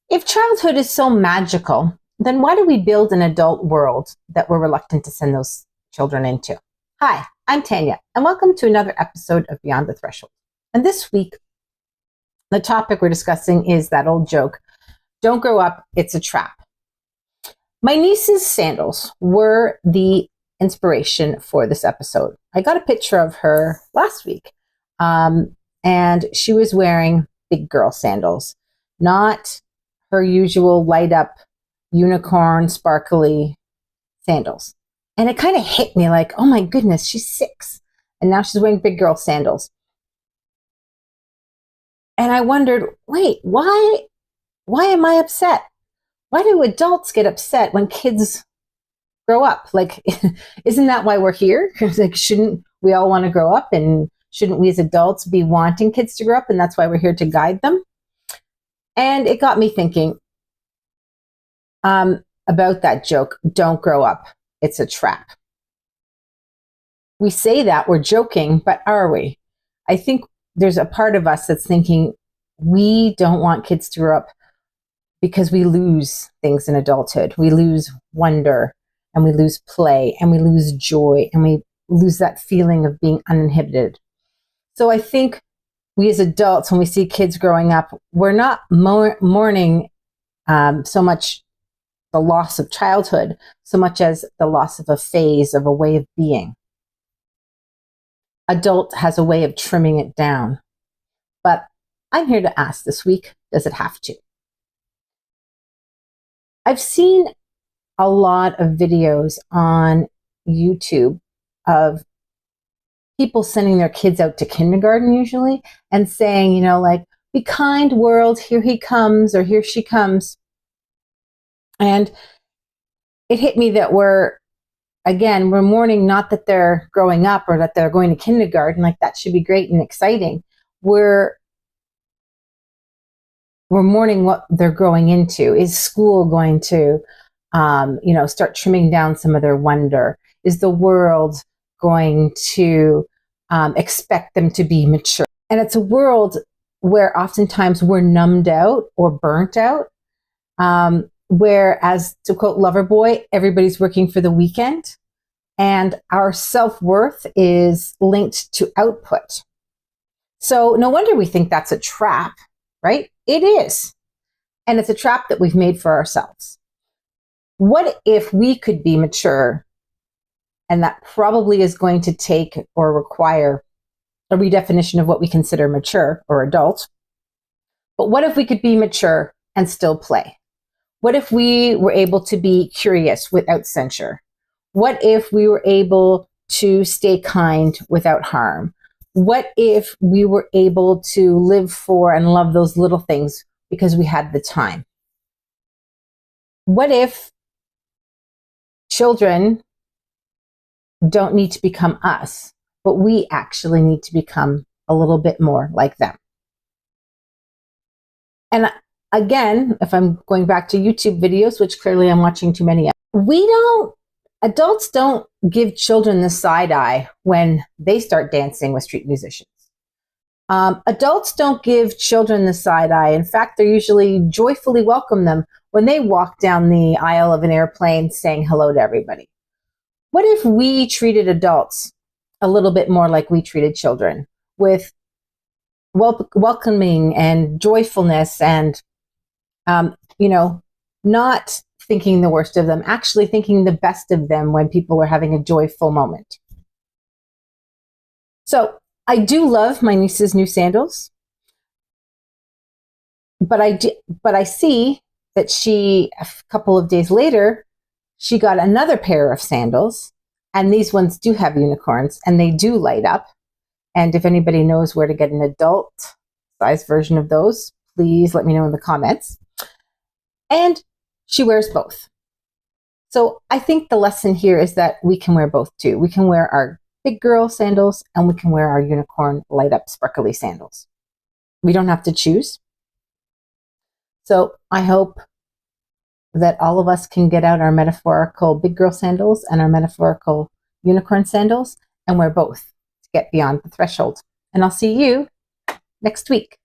If childhood is so magical, then why do we build an adult world that we're reluctant to send those children into? Hi, I'm Tanya, and welcome to another episode of Beyond the Threshold. And this week, the topic we're discussing is that old joke, don't grow up, it's a trap. My niece's sandals were the inspiration for this episode. I got a picture of her last week, and she was wearing big girl sandals, not her usual light up unicorn sparkly sandals. And it kind of hit me like, oh my goodness, she's 6 and now she's wearing big girl sandals. And I wondered, wait, why am I upset? Why do adults get upset when kids grow up? Like, isn't that why we're here? Like, shouldn't we all want to grow up, and shouldn't we as adults be wanting kids to grow up, and that's why we're here to guide them? And it got me thinking about that joke, don't grow up, it's a trap. We say that, we're joking, but are we? I think there's a part of us that's thinking we don't want kids to grow up because we lose things in adulthood. We lose wonder, and we lose play, and we lose joy, and we lose that feeling of being uninhibited. So I think we as adults, when we see kids growing up, we're not mourning so much the loss of childhood, so much as the loss of a phase, of a way of being. Adult has a way of trimming it down. But I'm here to ask this week, does it have to? I've seen a lot of videos on YouTube of people sending their kids out to kindergarten usually and saying, you know, like, be kind world, here he comes or here she comes. And it hit me that we're mourning not that they're growing up or that they're going to kindergarten, like that should be great and exciting. We're mourning what they're growing into. Is school going to, start trimming down some of their wonder? Is the world going to expect them to be mature? And it's a world where oftentimes we're numbed out or burnt out, where, as to quote Loverboy, everybody's working for the weekend, and our self-worth is linked to output. So no wonder we think that's a trap, right? It is. And it's a trap that we've made for ourselves. What if we could be mature? And that probably is going to take or require a redefinition of what we consider mature or adult. But what if we could be mature and still play? What if we were able to be curious without censure? What if we were able to stay kind without harm? What if we were able to live for and love those little things because we had the time? What if children don't need to become us, but we actually need to become a little bit more like them? And again, if I'm going back to YouTube videos, which clearly I'm watching too many of, adults don't give children the side eye when they start dancing with street musicians. Adults don't give children the side eye. In fact, they usually joyfully welcome them when they walk down the aisle of an airplane saying hello to everybody. What if we treated adults a little bit more like we treated children, with welcoming and joyfulness and, not thinking the worst of them, actually thinking the best of them when people are having a joyful moment. So I do love my niece's new sandals, but I see that a couple of days later, she got another pair of sandals, and these ones do have unicorns and they do light up. And if anybody knows where to get an adult size version of those, please let me know in the comments. And she wears both. So I think the lesson here is that we can wear both too. We can wear our big girl sandals and we can wear our unicorn light up sparkly sandals. We don't have to choose. So I hope that all of us can get out our metaphorical big girl sandals and our metaphorical unicorn sandals and wear both to get beyond the threshold. And I'll see you next week.